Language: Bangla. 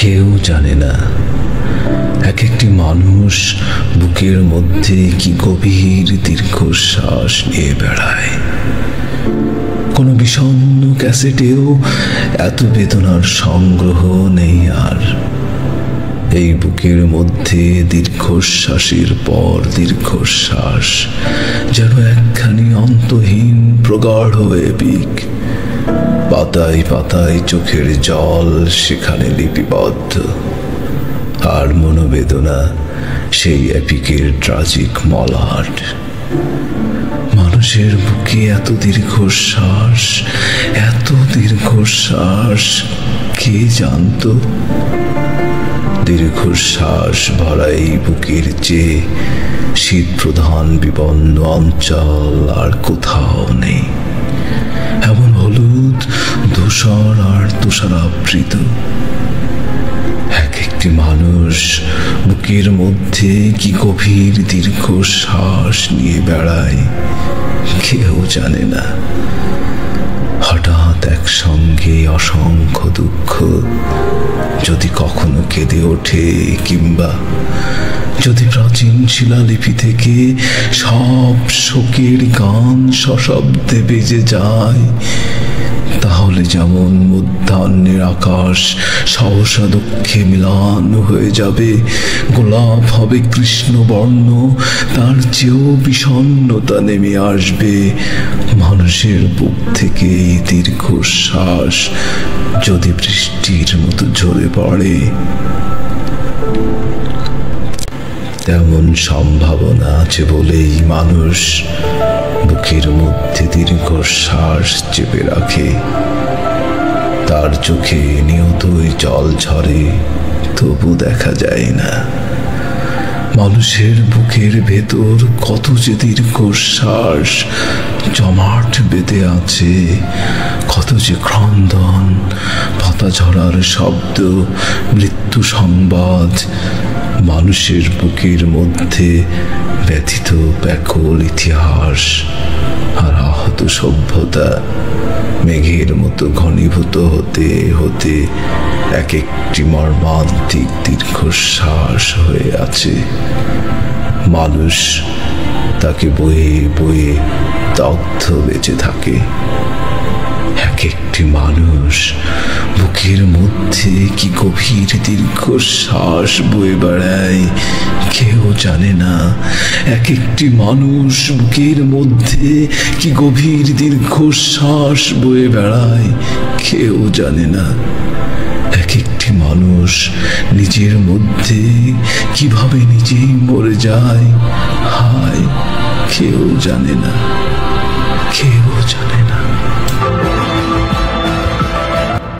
কেউ জানে না এক একটি মানুষ বুকের মধ্যে কি গভীর দীর্ঘশ্বাস নিয়ে বেড়ায়। কোনো বিষণ্ণ ক্যাসেটেও এত বেদনার সংগ্রহ নেই আর। এই বুকের মধ্যে দীর্ঘশ্বাসের পর দীর্ঘশ্বাস, যেন একখানি অন্তহীন প্রগাঢ় এপিক। পাতায় পাতায় চোখের জল সেখানে লিপিবদ্ধ, আর মনোবেদনা সেই এপিকের ট্রাজিক মলাট। মানুষের বুকে এত দীর্ঘশ্বাস, এত দীর্ঘশ্বাস কে জানত? দীর্ঘশ্বাস ভরা এই বুকের চেয়ে শীত প্রধান বিপন্ন অঞ্চল আর কোথাও নেই। এমন হলুদ, ধূসর আর তুষারাবৃত এক একটি মানুষ বুকের মধ্যে কি গভীর দীর্ঘশ্বাস নিয়ে বেড়ায়, কেউ জানে না। হঠাৎ একসঙ্গে অসংখ্য দুঃখ যদি কখনো কেঁদে ওঠে, কিংবা যদি প্রাচীন শিলালিপি থেকে সব শোকের গান সশব্দে বেজে যায়, তাহলে যেমন মধ্যাহ্নের আকাশ সহসা দুঃখে মিলান হয়ে যাবে, গোলাপ হবে কৃষ্ণবর্ণ, তার চেয়েও বিষণ্ণতা নেমে আসবে মানুষের বুক থেকে। এই দীর্ঘশ্বাস যদি বৃষ্টির মতো ঝরে পড়ে, তেমন সম্ভাবনা আছে বলেই মানুষ বুকের মধ্যে দীর্ঘশ্বাস চেপে রাখে। তার চোখে নিয়তই জল ঝরে, তবু দেখা যায় না মানুষের বুকের ভেতর কত যে দীর্ঘশ্বাস জমাট বেঁধে আছে, কত যে ক্রন্দন, পাতা ঝরার শব্দ, মৃত্যু সংবাদ। মানুষের বুকের মধ্যে ব্যথিত ব্যাকুল ইতিহাস আর আহত সভ্যতা মেঘের মতো ঘনীভূত হতে হতে এক একটি মর্মান্তিক দীর্ঘশ্বাস হয়ে আছে। মানুষ তাকে বয়ে বয়ে দগ্ধ বেঁচে থাকে। এক একটি মানুষ বুকের মধ্যে কি গভীর দীর্ঘশ্বাস বয়ে বেড়ায়, কেউ জানে না। এক একটি মানুষ বুকের মধ্যে কি গভীর দীর্ঘশ্বাস বয়ে বেড়ায়, কেউ জানে না। এক একটি মানুষ নিজের মধ্যে কিভাবে নিজেই মরে যায়, হায়, কেউ জানে না।